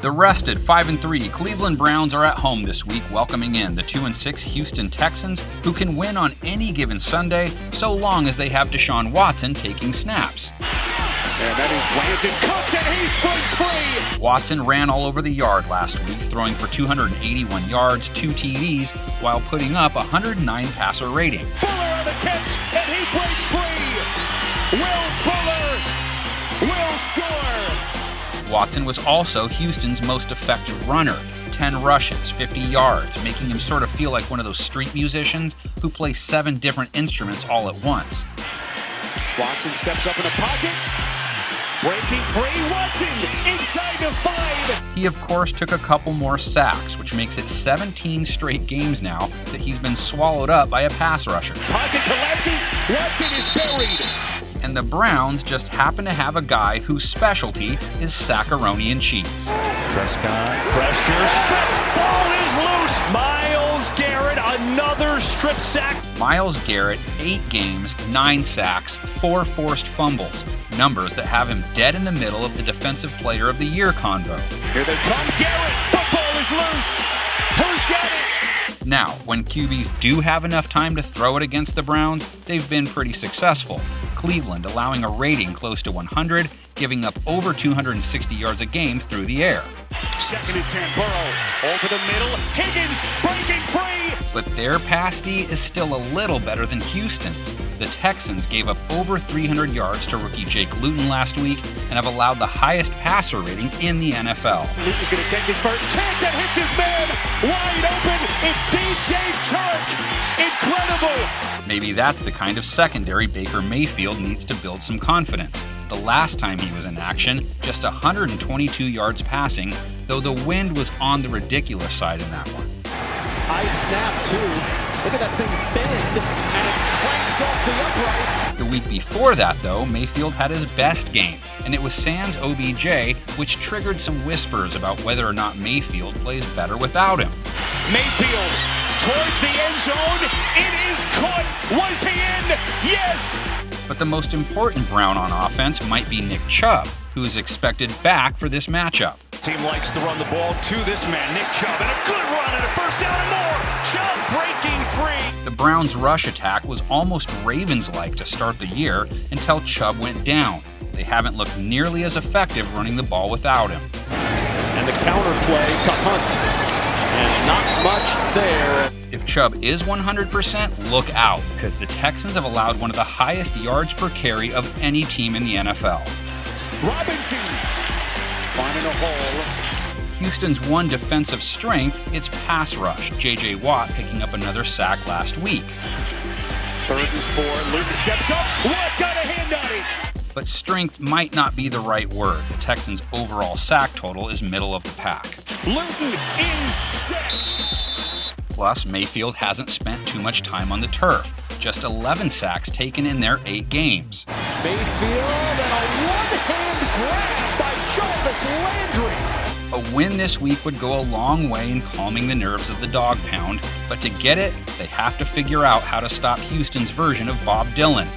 The rested 5-3 Cleveland Browns are at home this week, welcoming in the 2-6 Houston Texans, who can win on any given Sunday so long as they have Deshaun Watson taking snaps. And that is Brandon Cooks, and he springs free! Watson ran all over the yard last week, throwing for 281 yards, 2 TDs, while putting up a 109 passer rating. Fuller on the catch, and he breaks free! Will Fuller will score! Watson was also Houston's most effective runner, 10 rushes, 50 yards, making him sort of feel like one of those street musicians who play 7 different instruments all at once. Watson steps up in the pocket, breaking free, Watson inside the 5! He of course took a couple more sacks, which makes it 17 straight games now that he's been swallowed up by a pass rusher. Pocket collapses, Watson is buried! And the Browns just happen to have a guy whose specialty is saccaroni and cheese. Prescott, pressure, strip, ball is loose! Myles Garrett, another strip sack. Myles Garrett, 8 games, 9 sacks, 4 forced fumbles. Numbers that have him dead in the middle of the Defensive Player of the Year convo. Here they come, Garrett! Football is loose! Who's got it? Now, when QBs do have enough time to throw it against the Browns, they've been pretty successful. Cleveland allowing a rating close to 100, giving up over 260 yards a game through the air. 2nd and 10, Burrow over the middle, Higgins breaking free! But their pass D is still a little better than Houston's. The Texans gave up over 300 yards to rookie Jake Luton last week and have allowed the highest passer rating in the NFL. Luton's going to take his first chance and hits his man! Wide open, it's DJ Chark! Incredible! Maybe that's the kind of secondary Baker Mayfield needs to build some confidence. The last time he was in action, just 122 yards passing, though the wind was on the ridiculous side in that one. High snap, too. Look at that thing bend, and it clanks off the upright. The week before that, though, Mayfield had his best game, and it was sans OBJ, which triggered some whispers about whether or not Mayfield plays better without him. Mayfield towards the end zone. It is caught. Was he in? Yes! But the most important Brown on offense might be Nick Chubb, who is expected back for this matchup. Team likes to run the ball to this man, Nick Chubb, and a good run and a first down and more. Chubb breaking free. The Browns' rush attack was almost Ravens-like to start the year until Chubb went down. They haven't looked nearly as effective running the ball without him. And the counter play to Hunt. And not much there. If Chubb is 100%, look out, because the Texans have allowed one of the highest yards per carry of any team in the NFL. Robinson finding a hole. Houston's one defensive strength, its pass rush, J.J. Watt picking up another sack last week. 3rd and 4, Luton steps up, Watt got a hand on it! But strength might not be the right word. The Texans' overall sack total is middle of the pack. Luton is sacked! Plus, Mayfield hasn't spent too much time on the turf. Just 11 sacks taken in their 8 games. Mayfield and a one-hand grab by Jarvis Landry. A win this week would go a long way in calming the nerves of the dog pound, but to get it, they have to figure out how to stop Houston's version of Bob Dylan.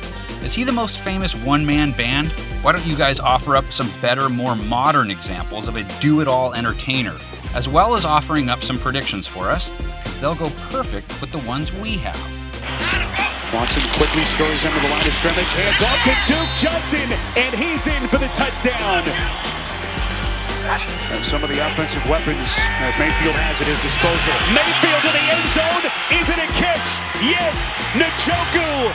Is he the most famous one-man band? Why don't you guys offer up some better, more modern examples of a do-it-all entertainer, as well as offering up some predictions for us, because they'll go perfect with the ones we have. Watson quickly scurries under the line of scrimmage, hands off to Duke Johnson, and he's in for the touchdown. And some of the offensive weapons that Mayfield has at his disposal. Mayfield to the end zone. Is it a catch? Yes, Njoku.